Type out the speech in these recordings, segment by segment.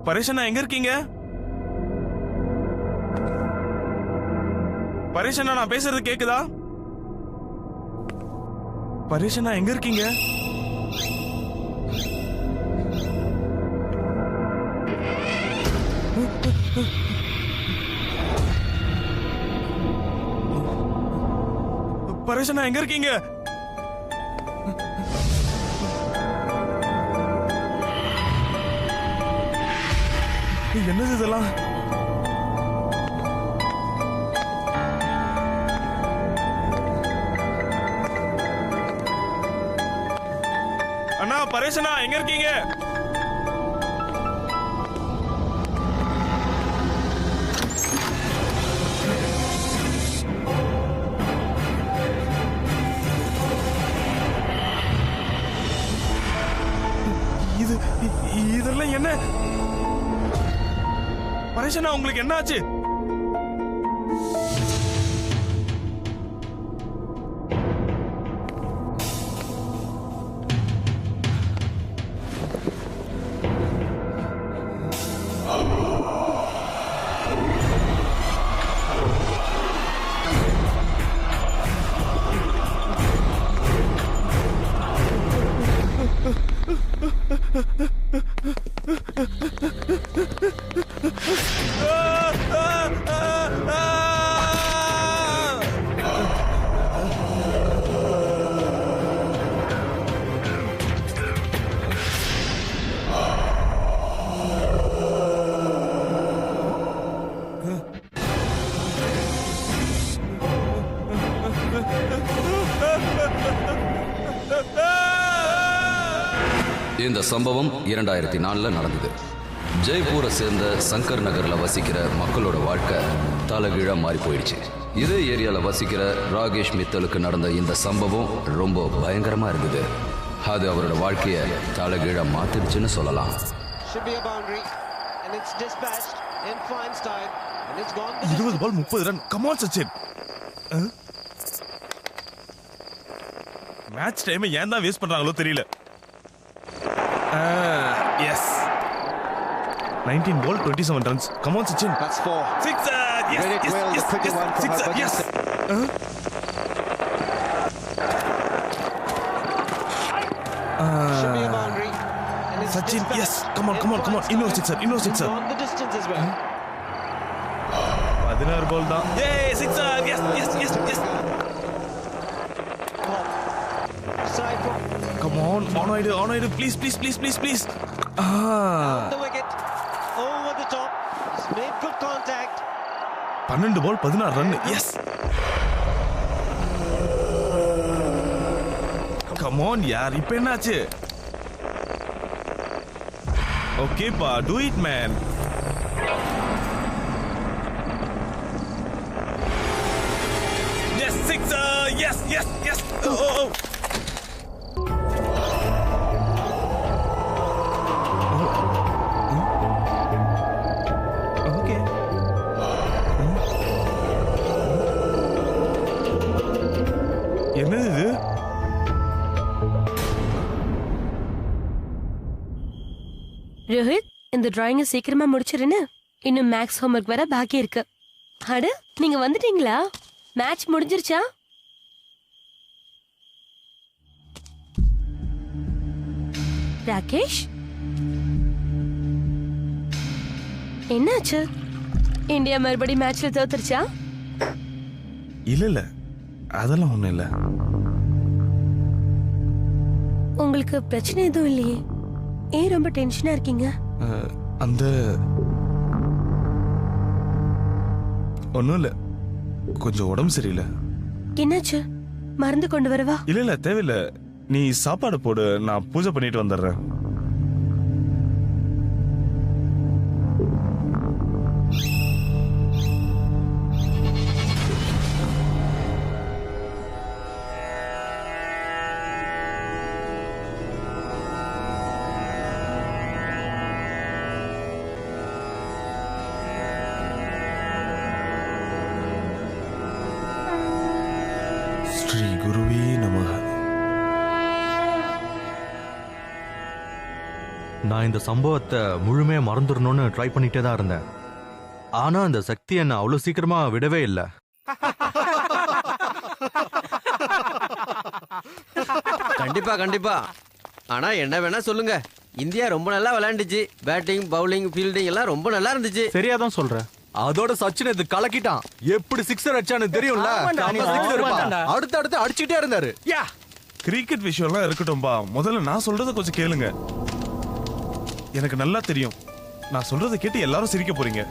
பரேஷனா எங்க இருக்கீங்க? பரேஷனா நான் பேசுறது கேக்குதா? பரேஷனா எங்க இருக்கீங்க? பரேஷனா எங்க இருக்கீங்க? என்னது இதெல்லாம்? அண்ணா பரேஷனா எங்க இருக்கீங்க? இதெல்லாம் என்ன? பரேஷனா உங்களுக்கு என்ன ஆச்சு? இந்த சம்பவம் 2004 நடந்தது. ஜெய்ப்பூரை சேர்ந்த சங்கர் நகர்ல வசிக்கிற மக்களோட வாழ்க்கை தலைகீழா மாறி போயிடுச்சு. இதே ஏரியால வசிக்கிற ராகேஷ் மித்தலுக்கு நடந்த இந்த சம்பவம் ரொம்ப பயங்கரமா இருந்தது. அது அவரோட வாழ்க்கைய தலைகீழா மாத்திடுச்சுன்னு சொல்லலாம். 20 பால் 30 run. Come on Sachin. Match time ஏன் தான் வேஸ்ட் பண்றாங்களோ தெரியல. Yes. 19 ball 27 runs. Come on Sachin. That's 4. Sixer. Yes. Very Yes. well, Yes. the Yes. one Sixer. Yes. Should be a boundary. And it's Sachin. Yes. Come on. Come on. Come on. Innova sixer. Innova sixer. On the distance as well. 16 ball தான். Yay! Sixer. Yes. Yes. Yes. Yes. Come on. On it. Please. Please. Please. Please. Please. The wicket. Over the top. It's made good contact. 12 ball 16 run. Yes. Come on yaar. இப்போ என்னாச்சு? Okay pa. Do it man. Yes. Sixer. Yes. Yes. Yes. Oh. என்னது இது? ரோஹித், இந்த டிராயிங்க சீக்கிரமா முடிச்சிருன்னு. இன்னும் maths homework வர பாக்கி இருக்கு. அட, நீங்க வந்துட்டீங்களா? மேட்ச் முடிஞ்சிருச்சா? ராகேஷ், என்னாச்சு? இந்தியா மறுபடியும் மேட்ச்ல தோத்துருச்சா? இல்ல அதெல்லாம் ஒண்ணும் இல்ல. உங்களுக்கு பிரச்சனை எதுவும் இல்லையே? ஏன் ரொம்ப டென்ஷனா இருக்கீங்க? அந்த ஒண்ணும் இல்ல, கொஞ்சம் உடம்பு சரியில்லை. என்னாச்சு? மருந்து கொண்டு வரவா? இல்ல தேவையில்ல. நீ சாப்பாடு போடு, நான் பூஜை பண்ணிட்டு வந்துடுறேன். ஸ்ரீ குருவே நமக. நான் இந்த சம்பவத்தை முழுமையா மறந்துடணும்னு ட்ரை பண்ணிட்டே தான் இருந்தேன். ஆனா அந்த சக்தி என்ன அவ்வளவு சீக்கிரமா விடவே இல்லை. கண்டிப்பா கண்டிப்பா. ஆனா என்ன வேணா சொல்லுங்க, இந்தியா ரொம்ப நல்லா விளையாண்டுச்சு. பேட்டிங், பவுலிங், ஃபீல்டிங் எல்லாம் ரொம்ப நல்லா இருந்துச்சு. சரியா தான் சொல்றேன். அதோட சச்சின் இது கலக்கிட்டான். எப்படி சிக்ஸர் அடிச்சான்னு தெரியும்ல. அடுத்து அடிச்சுட்டே இருந்தாரு. கிரிக்கெட் விஷயம்லாம் இருக்கட்டும்பா, முதல்ல நான் சொல்றத கொஞ்சம் கேளுங்க. எனக்கு நல்லா தெரியும், நான் சொல்றதை கேட்டு எல்லாரும் சிரிக்க போறீங்க.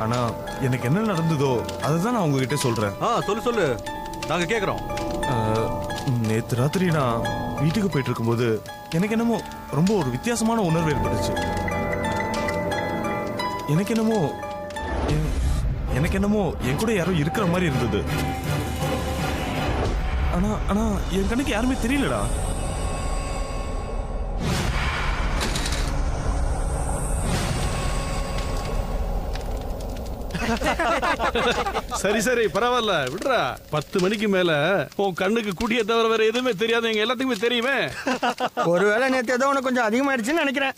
ஆனா எனக்கு என்ன நடந்ததோ அதுதான் நான் உங்ககிட்ட சொல்றேன். சொல்லு நாங்க கேக்குறோம். நேத்து ராத்திரி நான் வீட்டுக்கு போயிட்டு இருக்கும்போது எனக்கு என்னமோ ரொம்ப ஒரு வித்தியாசமான உணர்வு ஏற்பட்டுச்சு. எனக்கு என்னமோ என் கூட யாரோ இருக்கிற மாதிரி இருந்தது. ஆனா என் கண்ணுக்கு யாருமே தெரியலடா. சரி சரி பரவாயில்ல விடுறா. 10 மணிக்கு மேல உன் கண்ணுக்கு குடிய தவிர வேற எதுவுமே தெரியாது. எங்க எல்லாத்துக்குமே தெரியுமே. ஒருவேளை நேற்று ஏதோ உனக்கு கொஞ்சம் அதிகமாயிடுச்சுன்னு நினைக்கிறேன்.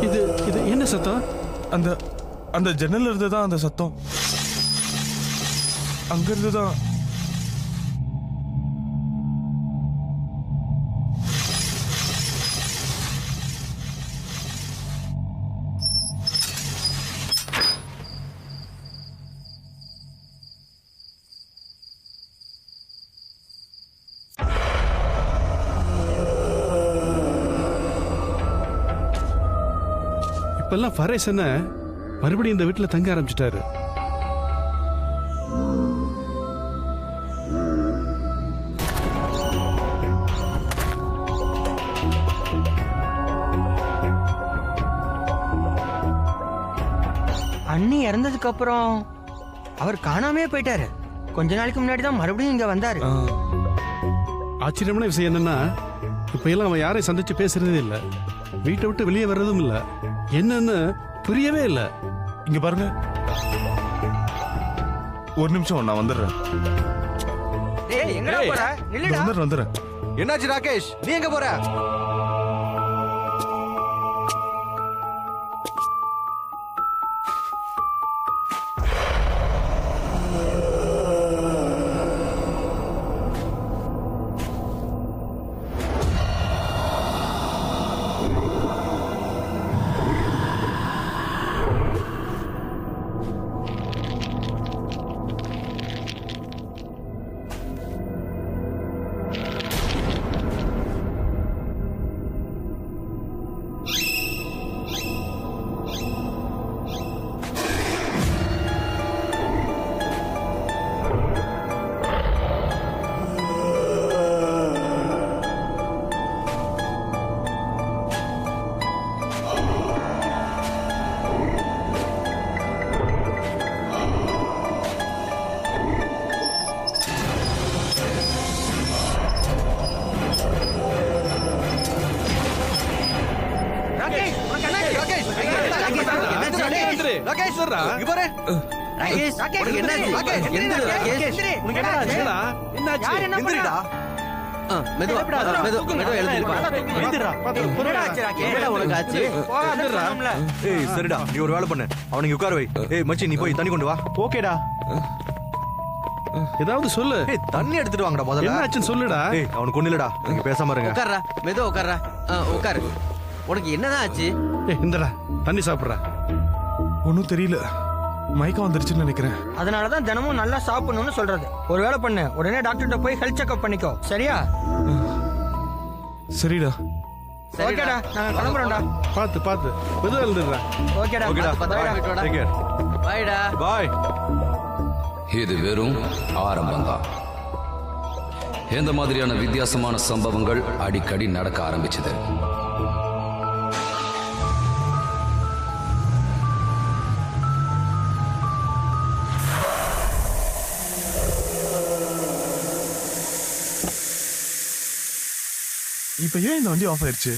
இது இது என்ன சத்தம்? அந்த ஜன்னல்ல இருந்துதான் அந்த சத்தம். அங்க இருந்துதான். இப்பெல்லாம் ஃபரேஸ் என்ன மறுபடியும் இந்த வீட்டுல தங்க ஆரம்பிச்சிட்டாரு. அண்ணி இறந்ததுக்கு அப்புறம் அவர் காணாமே போயிட்டாரு. கொஞ்ச நாளைக்கு முன்னாடி தான் மறுபடியும் இங்க வந்தாரு. ஆச்சரியமான விஷயம் என்னன்னா, இப்ப எல்லாம் அவன் யாரையும் சந்திச்சு பேசுறதே இல்ல. வீட்டை விட்டு வெளியே வர்றதும் இல்ல. என்னன்னு புரியவே இல்ல. இங்க பாருங்க, ஒரு நிமிஷம் நான் வந்துடுறேன். வந்துடுறேன். என்னாச்சு ராகேஷ், நீ எங்க போற? சரிடா, நீ ஒரு வேலை பண்ணு, அவனுக்கு உட்கார வை. ஏய் மச்சி, நீ போய் தண்ணி கொண்டு வா. ஓகேடா. ஏதாவது சொல்லு. தண்ணி எடுத்துட்டு வாங்கடா முதல்ல. என்னாச்சுன்னு சொல்லுடா. அவனுக்கு ஒண்ணு இல்லடா, நீங்க பேசாம இருங்க. உட்கார்றா, மெதுவா உட்கார்றா. உட்காரு. உனக்கு என்னதான் ஆச்சு? இந்தடா தண்ணி சாப்பிடுற. ஒன்னும் தெரியல, மயக்கம் வந்துருச்சுன்னு நினைக்கிறேன். அதனாலதான் தினமும் நல்லா சாப்பிடணும்னு சொல்றது. ஒரு வேலை பண்ணு, உடனே டாக்டர்கிட்ட போய் ஹெல்த் செக்அப் பண்ணிக்கோ. சரியா? சரிடா. ஓகேடா, நாங்க கிளம்புறோம்டா. பாத்து மெதுவா எழுந்துடுறா. ஓகேடா. பாய்டா. பாய். இது வெறும் ஆரம்பம்தான். இந்த மாதிரியான வித்தியாசமான சம்பவங்கள் அடிக்கடி நடக்க ஆரம்பிச்சது. இப்ப ஏன் இந்த வண்டி ஆஃப் ஆயிடுச்சு?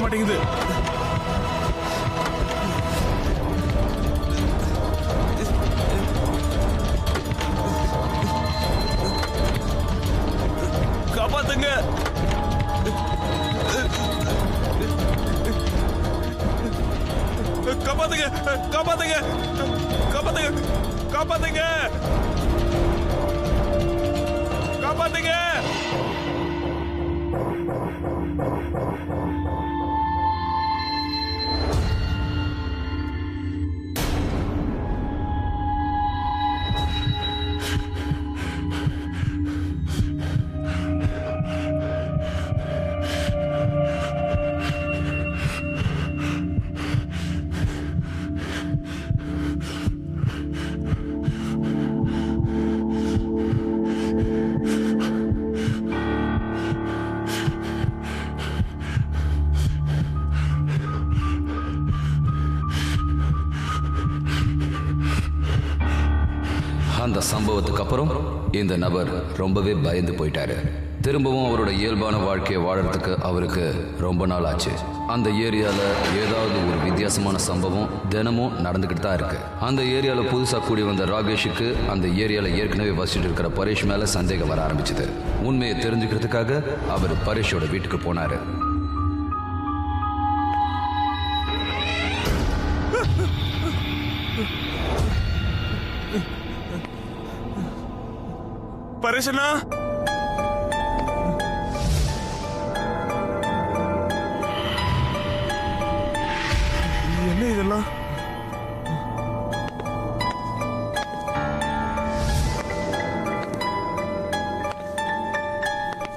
மாட்டேங்குது. காப்பாத்துங்க. காப்பாத்துங்க காப்பாத்துங்க காப்பாத்துங்க காப்பாத்துங்க காப்பாத்துங்க. அந்த சம்பவத்துக்கு அப்புறம் இந்த நபர் ரொம்பவே பயந்து போயிட்டாரு. திரும்பவும் அவரோட இயல்பான வாழ்க்கையை வாழறதுக்கு அவருக்கு ரொம்ப நாள் ஆச்சு. அந்த ஏரியால ஏதாவது ஒரு வித்தியாசமான சம்பவம் தினமும் நடந்துகிட்டு தான் இருக்கு. அந்த ஏரியால புதுசா கூடி வந்த ராகேஷுக்கு அந்த ஏரியால ஏற்கனவே வசிச்சுட்டு இருக்கிற பரேஷ் மேல சந்தேகம் வர ஆரம்பிச்சது. உண்மையை தெரிஞ்சுக்கிறதுக்காக அவர் பரேஷோட வீட்டுக்கு போனாரு. பரேஷனா, என்ன இதெல்லாம்?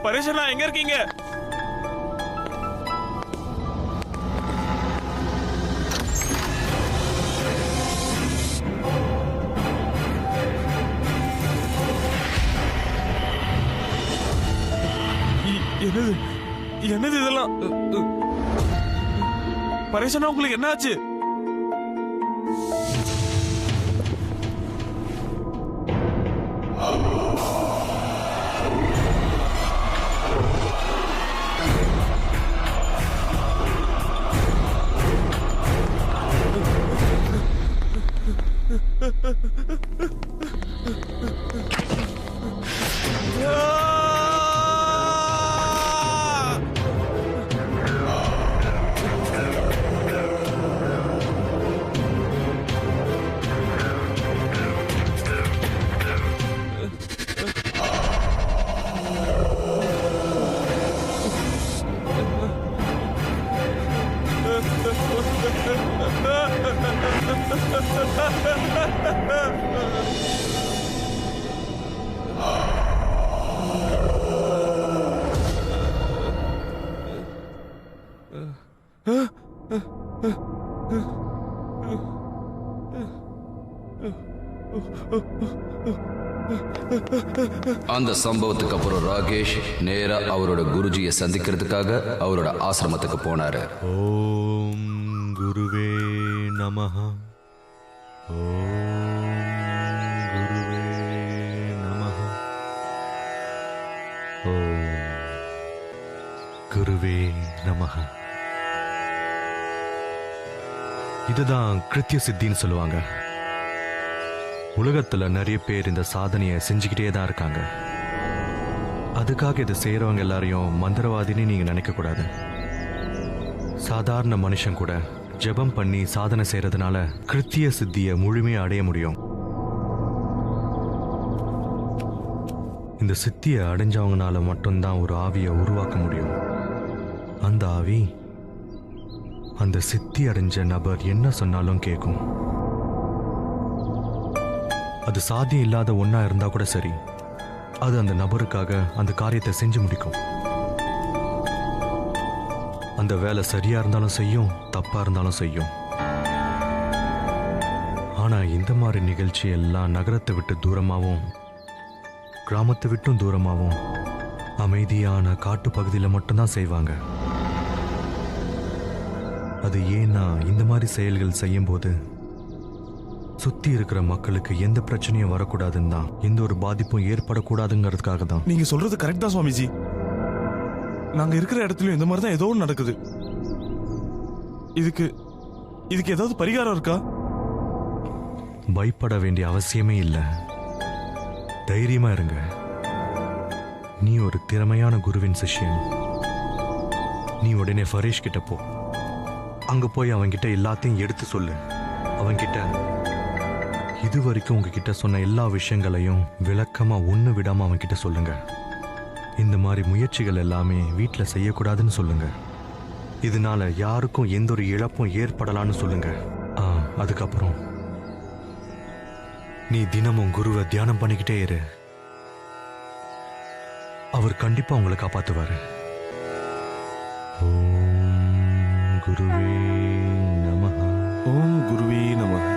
பரேஷனா எங்க இருக்கீங்க? என்னது என்னது இதெல்லாம்? பரேஷனா உங்களுக்கு என்ன ஆச்சு? அந்த சம்பவத்துக்கு அப்புறம் ராகேஷ் நேரா அவரோட குருஜியை சந்திக்கிறதுக்காக அவரோட ஆசிரமத்துக்கு போனாரு. ஓம் குருவே நமஹ. ஓம் குருவே நமஹ. ஓம் குருவே நமஹ. இதுதான் கிருத்திய சித்தின்னு சொல்லுவாங்க. உலகத்துல நிறைய பேர் இந்த சாதனையை செஞ்சுக்கிட்டே தான் இருக்காங்க. அதுக்காக இதை செய்யறவங்க எல்லாரையும் மந்திரவாதின்னு நீங்க நினைக்க கூடாது. சாதாரண மனுஷன் கூட ஜெபம் பண்ணி சாதனை செய்யறதுனால கிருத்திய சித்தியை முழுமையா அடைய முடியும். இந்த சித்தியை அடைஞ்சவங்கனால மட்டும்தான் ஒரு ஆவியை உருவாக்க முடியும். அந்த ஆவி அந்த சித்தி அடைஞ்ச நபர் என்ன சொன்னாலும் கேட்கும். அது சாத்தியம் இல்லாத ஒன்னா இருந்தா கூட சரி, அது அந்த நபருக்காக அந்த காரியத்தை செஞ்சு முடிக்கும். அந்த வேலை சரியா இருந்தாலும் செய்யும், தப்பா இருந்தாலும் செய்யும். ஆனா இந்த மாதிரி நிகழ்ச்சி எல்லாம் நகரத்தை விட்டு தூரமாவும் கிராமத்தை விட்டும் தூரமாவும் அமைதியான காட்டு பகுதியில மட்டும்தான் செய்வாங்க. அது ஏன்னா இந்த மாதிரி செயல்கள் செய்யும் போது சுத்தி இருக்கிற மக்களுக்கு எந்த பிரச்சனையும் வரக்கூடாதுன்னு தான், எந்த ஒரு பாதிப்பும் ஏற்படக்கூடாதுங்கிறதுக்காக தான். நீங்க சொல்றது கரெக்ட் தான் சுவாமிஜி. நாங்க இருக்கிற இடத்துலயும் இந்த மாதிரி தான் ஏதோ ஒன்று நடக்குது. இதுக்கு இதுக்கு ஏதாவது பரிகாரம் இருக்கா? பயப்பட வேண்டிய அவசியமே இல்லை. தைரியமா இருங்க. நீ ஒரு திறமையான குருவின் சிஷ்யன். நீ உடனே ஃபரேஷ் கிட்ட போ. அங்க போய் அவன்கிட்ட எல்லாத்தையும் எடுத்து சொல்லு. அவன்கிட்ட இது வரைக்கும் உங்ககிட்ட சொன்ன எல்லா விஷயங்களையும் விளக்கமா ஒண்ணு விடாம அவன்கிட்ட சொல்லுங்க. இந்த மாதிரி முயற்சிகள் எல்லாமே வீட்டில் செய்யக்கூடாதுன்னு சொல்லுங்க. இதனால யாருக்கும் எந்த ஒரு இழப்பும் ஏற்படலான்னு சொல்லுங்க. அதுக்கப்புறம் நீ தினமும் குருவை தியானம் பண்ணிக்கிட்டே இரு. அவர் கண்டிப்பா உங்களை காப்பாத்துவாரு. ஓம் குருவே நமஹ. ஓம் குருவே நமஹ.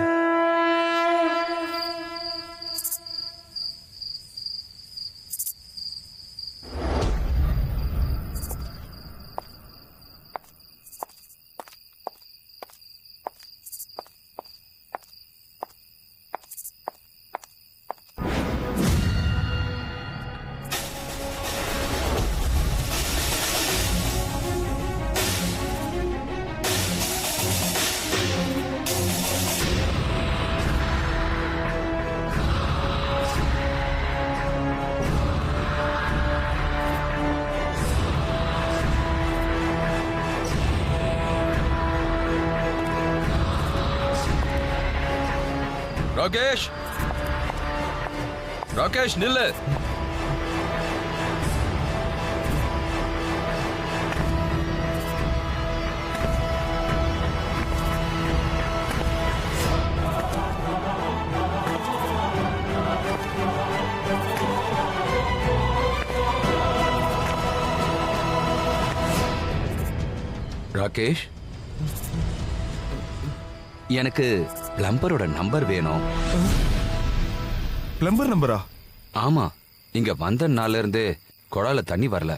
ராகேஷ், ராகேஷ் நில்லு. ராகேஷ், எனக்கு பிளம்பரோட நம்பர் வேணும். பிளம்பர் நம்பரா? ஆமா, இங்க வந்த நாள்ல இருந்து குழால தண்ணி வரல.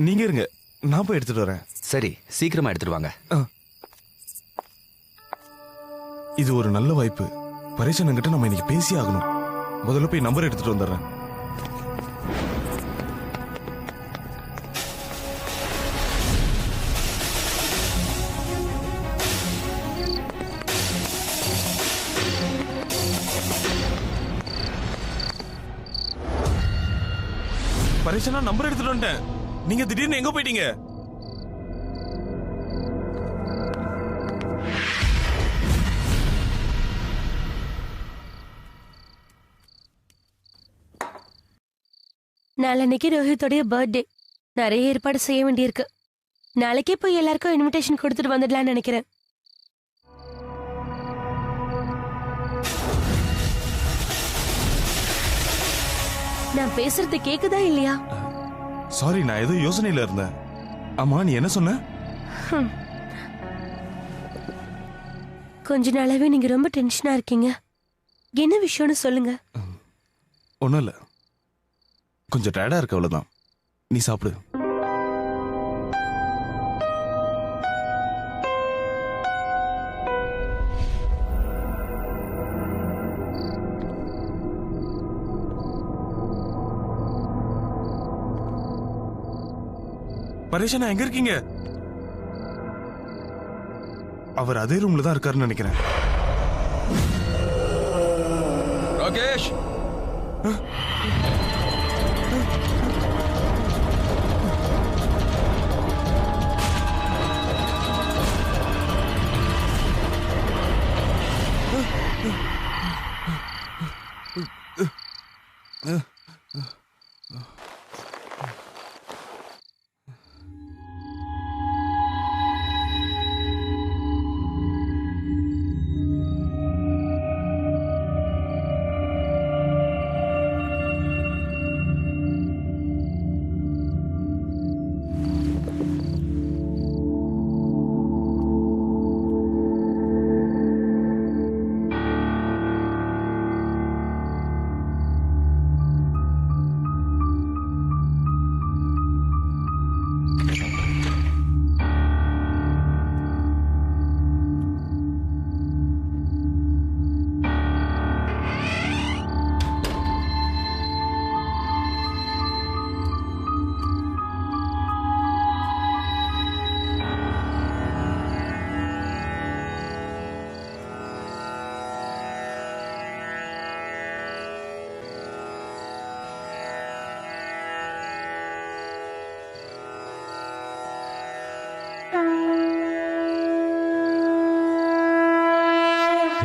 நீங்க இருங்க, நான் போய் எடுத்துட்டு வரேன். சரி, சீக்கிரமா எடுத்துட்டு வாங்க. இது ஒரு நல்ல வாய்ப்பு. பரேஷன்கிட்ட நம்ம இன்னைக்கு பேசி ஆகணும். முதல்ல போய் நம்பர் எடுத்துட்டு வந்துடுறேன். பரேஷனா நம்பர் எடுத்துட்டு வந்துட்டேன். நீங்க திடீர்னு எங்க போயிட்டீங்க? நாளன்னைக்கு ரோஹித்தோடைய பர்த்டே. நிறைய ஏற்பாடு செய்ய வேண்டியிருக்கு. நாளைக்கே போய் எல்லாருக்கும் இன்விடேஷன் கொடுத்துட்டு வந்துடலாம்னு நினைக்கிறேன். நான் பேசுறது கேக்குதா இல்லையா? சாரி, நான் ஏதோ யோசனையில இருந்தேன். ஆமா, நீ என்ன சொன்ன? கொஞ்ச நாளாவே நீங்க ரொம்ப டென்ஷனா இருக்கீங்க. என்ன விஷயம்னு சொல்லுங்க. ஒண்ணும் இல்ல, கொஞ்சம் டயர்டா இருக்கு, அவ்வளவுதான். நீ சாப்பிடு. பரேஷனா எங்க இருக்கீங்க? அவர் அதே ரூம்ல தான் இருக்காருன்னு நினைக்கிறேன். ராகேஷ்,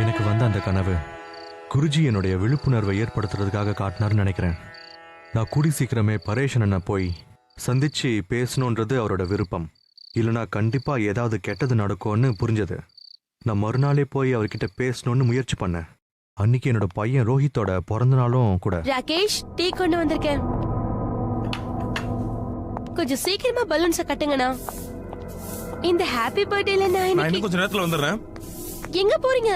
எனக்கு வந்த அந்த கனவு குருஜி என்னுடைய விழிப்புணர்வை ஏற்படுத்துறதுக்காக காட்டினார்னு நினைக்கிறேன். நான் கூடி சீக்கிரமே பரேஷ் அண்ணனை போய் சந்திச்சு பேசணுன்றது அவரோட விருப்பம். இல்லைனா கண்டிப்பா ஏதாவது கெட்டது நடக்கும்னு புரிஞ்சது. நான் மறுநாளே போய் அவர்கிட்ட பேசணும்னு முயற்சி பண்ணேன். அன்னைக்கு என்னோட பையன் ரோஹித்தோட பிறந்த நாளும் கூட. ராகேஷ், டீ கொண்டு வந்திருக்கேன். கொஞ்சம் சீக்கிரமா பலூன்ஸ கட்டுங்கண்ணா. இந்த ஹாப்பி பர்த்டேல நான் இன்னும் கொஞ்ச நேரத்துல வந்துடுறேன். எங்க போறீங்க?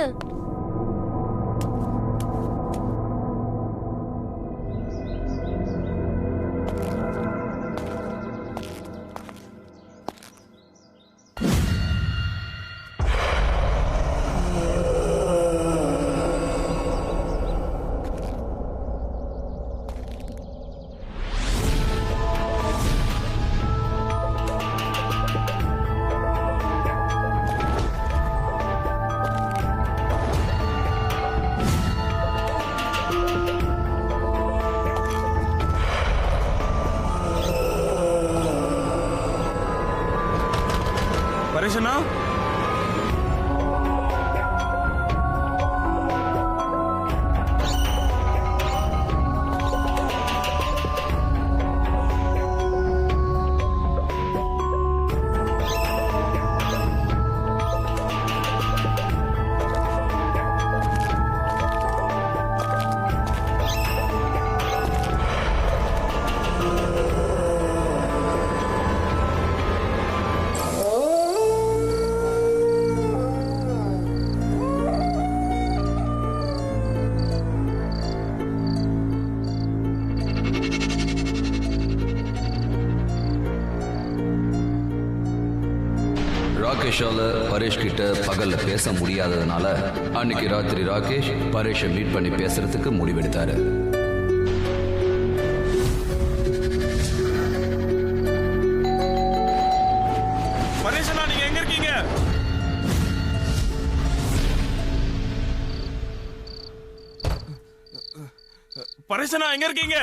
பரேஷனா, ராகேஷால பரேஷ் கிட்ட பகல்ல பேச முடியாததுனால அன்னைக்கு ராத்திரி ராகேஷ் பரேஷை மீட் பண்ணி பேசுறதுக்கு முடிவெடுத்தாரு. பரேஷனா நீங்க எங்க இருக்கீங்க? பரேஷனா எங்க இருக்கீங்க?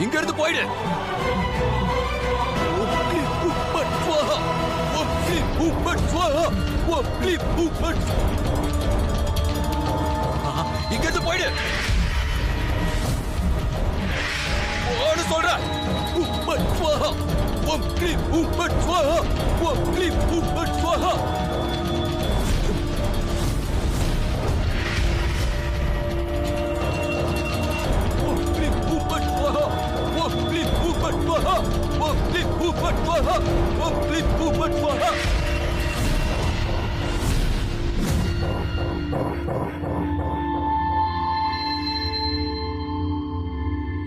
இங்க இருந்து போயிடு. இங்க இருந்து போயிடு சொல்ற.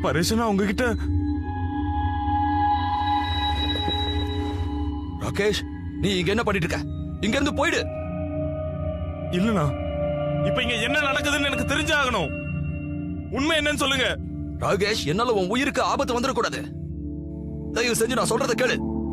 பரேஷனா உங்ககிட்ட. ராகேஷ், நீ இங்க என்ன பண்ணிட்டு இருக்க? இங்க இருந்து போயிடு. இல்லனா இப்ப இங்க என்ன நடக்குதுன்னு எனக்கு தெரிஞ்சாகணும். உண்மை என்னன்னு சொல்லுங்க. ராகேஷ், என்னால உன் உயிருக்கு ஆபத்து வந்துடக்கூடாது. தயவு செஞ்சு நான் சொல்றத கேளு.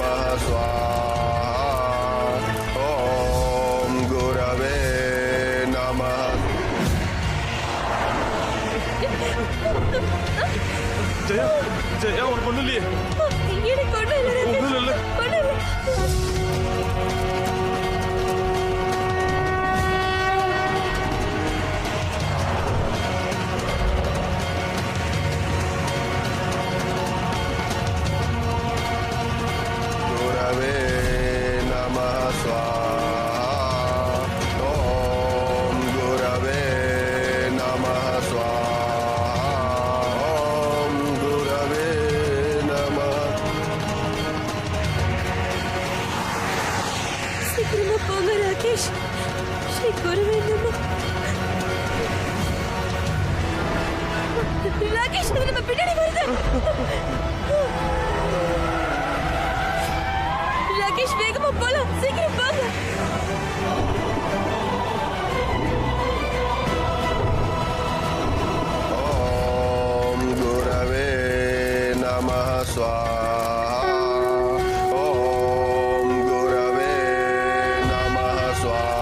नमः स्वाहा ॐ गुरवे नमः ஜெயா ஜெயா உனக்கு ஒண்ணும் இல்லையே? எனக்கு ஒண்ணும் இல்ல ராகேஷ். ஒண்ணும் இல்ல. ஒண்ணும் இல்ல. गुरवे नमः स्वाहा ॐ गुरवे नमः स्वाहा ॐ गुरवे नमः சீக்கிரமா போங்க ராகேஷ். ஸ்ரீ குருவே நமः. ராகேஷ் அது நம்ம பின்னாடி வருது. ராகேஷ் வேகமா போலாம். சீக்கிரம் போங்க. ॐ गुरवे नमः स्वाहा ॐ गुरवे नमः स्वाहा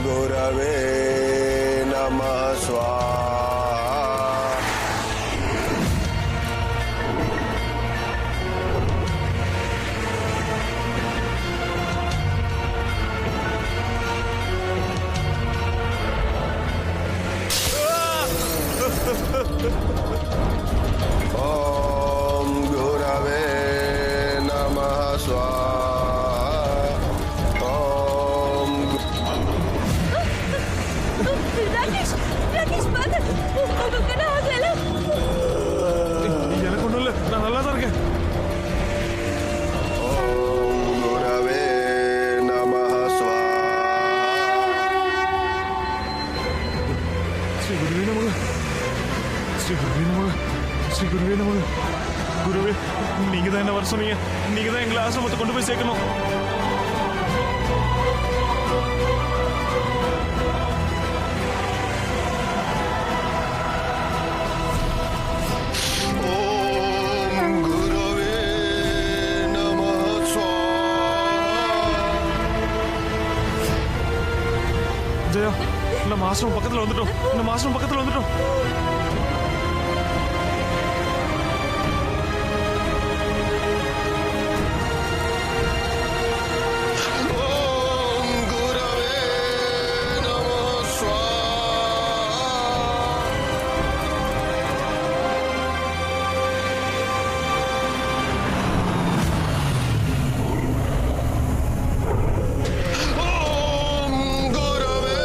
गुरवे नमः स्वाहा ॐ गुरवे नमः स्वाहा ॐ ராகேஷ் ராகேஷ் பாத்து. உங்களுக்கு என்ன ஆகல? எனக்கு ஒண்ணும் இல்ல. நான் நல்லா தான் இருக்கேன். ॐ गुरवे नमः स्वाहा ஸ்ரீ குருவே நமக. ஸ்ரீ குருவே நமக. ஸ்ரீ குருவே நமக. குருவே நீங்க தான் என்ன வர சொன்னீங்க. நீங்க தான் எங்களை ஆசிரமத்தை கொண்டு போய் சேர்க்கணும். ॐ गुरवे नमः स्वाहा ஜெயா நம்ம ஆசிரமம் பக்கத்துல வந்துட்டோம். நம்ம ஆசிரமம் பக்கத்துல வந்துட்டோம். ॐ गुरवे नमः स्वाहा ॐ गुरवे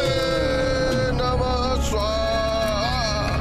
नमः स्वाहा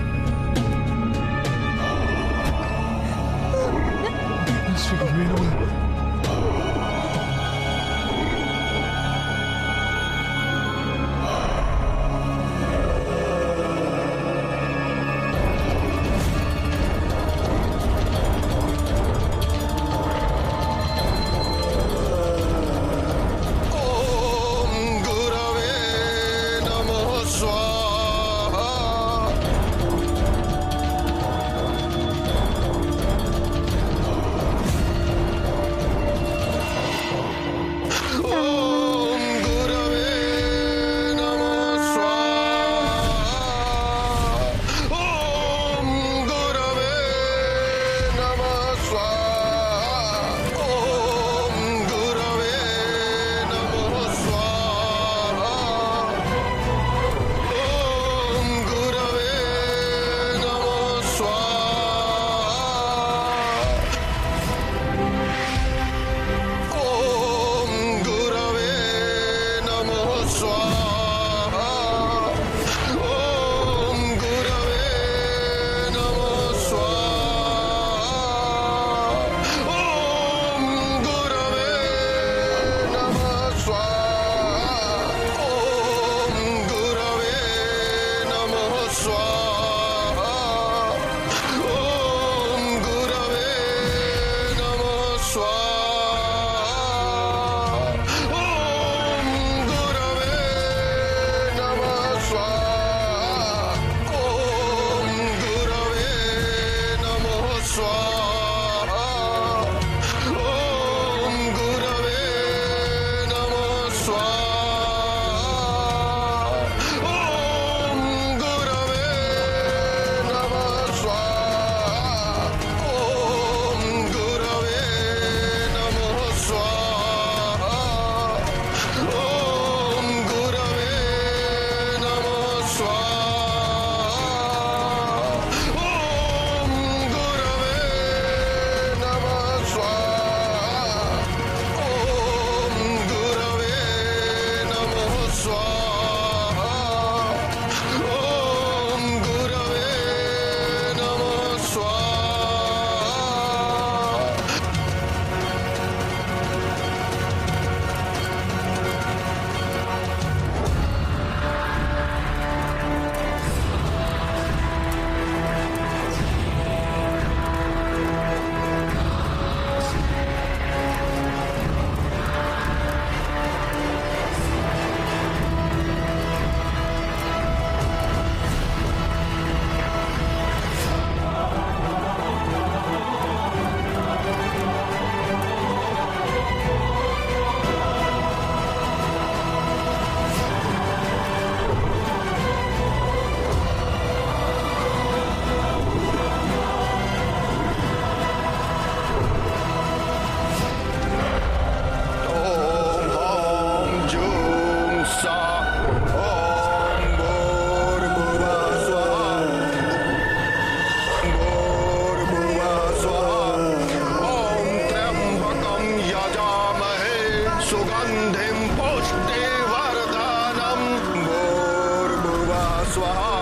स्वाहा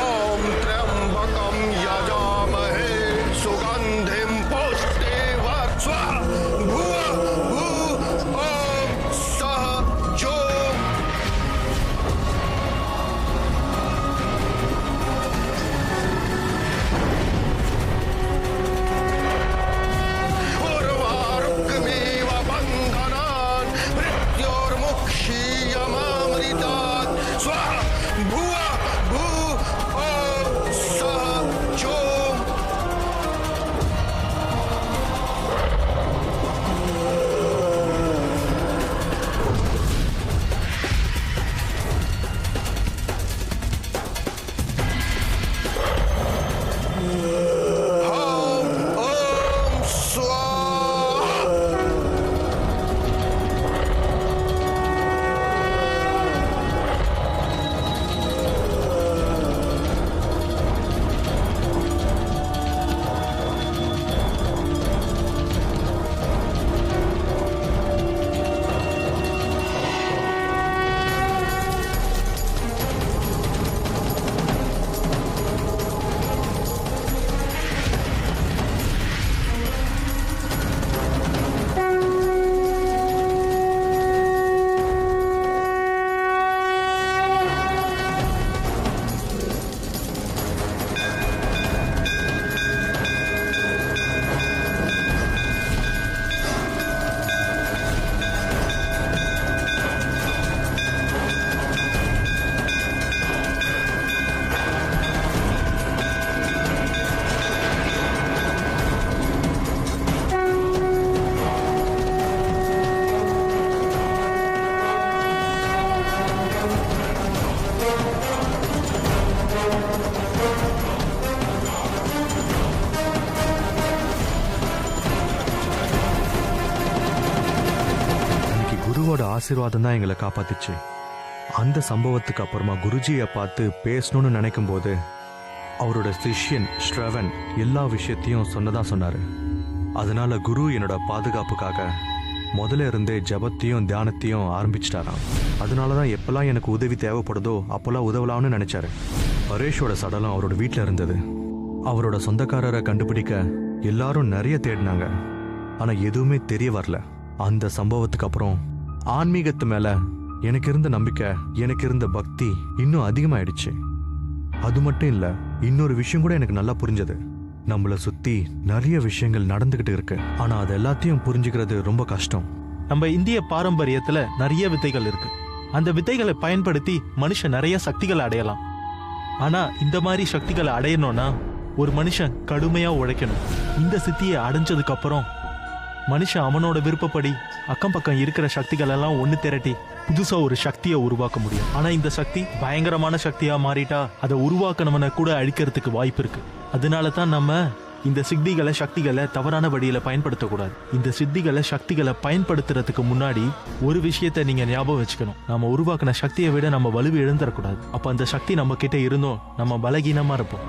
ओम त्र्यंबकम यजामहे सुगंधिम पुष्टिवर्धनम् स्वाहा भुवः भुवः ओम सः जो उर्वारुकमेव बन्धनान् मृत्योर्मुक्षीयमामृतात् स्वाहा भुवः भुवः ओम सः जो ओम स्वाहा குருவோட ஆசீர்வாதம் தான் எங்களை காப்பாத்துச்சு. அந்த சம்பவத்துக்கு அப்புறமா குருஜியை பார்த்து பேசணும்னு நினைக்கும் போது அவரோட சிஷ்யன் ஸ்ரவன் எல்லா விஷயத்தையும் சொன்னதா சொன்னாரு. அதனால குரு என்னோட பாதுகாப்புக்காக முதல்ல இருந்தே ஜபத்தையும் தியானத்தையும் ஆரம்பிச்சிட்டாராம். அதனாலதான் எப்பெல்லாம் எனக்கு உதவி தேவைப்படுதோ அப்பெல்லாம் உதவலாம்னு நினைச்சாரு. பரேஷோட சடலம் அவரோட வீட்டில் இருந்தது. அவரோட சொந்தக்காரரை கண்டுபிடிக்க எல்லாரும் நிறைய தேடினாங்க, ஆனா எதுவுமே தெரிய வரல. அந்த சம்பவத்துக்கு அப்புறம் ஆன்மீகத்து மேல எனக்கு இருந்த நம்பிக்கை, எனக்கு இருந்த பக்தி இன்னும் அதிகமாயிடுச்சு. அது மட்டும் இல்ல, இன்னொரு விஷயம் கூட எனக்கு நல்லா புரிஞ்சது. நம்மள சுத்தி நிறைய விஷயங்கள் நடந்துகிட்டு இருக்கு, ஆனா அது எல்லாத்தையும் புரிஞ்சுக்கிறது ரொம்ப கஷ்டம். நம்ம இந்திய பாரம்பரியத்துல நிறைய வித்தைகள் இருக்கு. அந்த வித்தைகளை பயன்படுத்தி மனுஷன் நிறைய சக்திகளை அடையலாம். ஆனா இந்த மாதிரி சக்திகளை அடையணும்னா ஒரு மனுஷன் கடுமையா உழைக்கணும். இந்த சித்தியை அடைஞ்சதுக்கு அப்புறம் மனுஷன் அவனோட விருப்பப்படி அக்கம் பக்கம் இருக்கிற சக்திகள் எல்லாம் ஒண்ணு திரட்டி புதுசா ஒரு சக்தியை உருவாக்க முடியும். ஆனா இந்த சக்தி பயங்கரமான சக்தியா மாறிட்டா அதை உருவாக்கணவனை கூட அழிக்கிறதுக்கு வாய்ப்பு இருக்கு. அதனால தான் நம்ம இந்த சித்திகளை சக்திகளை தவறான வழியில பயன்படுத்தக்கூடாது. இந்த சித்திகளை சக்திகளை பயன்படுத்துறதுக்கு முன்னாடி ஒரு விஷயத்த நீங்க ஞாபகம் வச்சுக்கணும். நம்ம உருவாக்கின சக்தியை விட நம்ம வலுவை இழந்துடக்கூடாது. அப்ப அந்த சக்தி நம்ம கிட்ட இருந்தோம் நம்ம பலகீனமா இருப்போம்.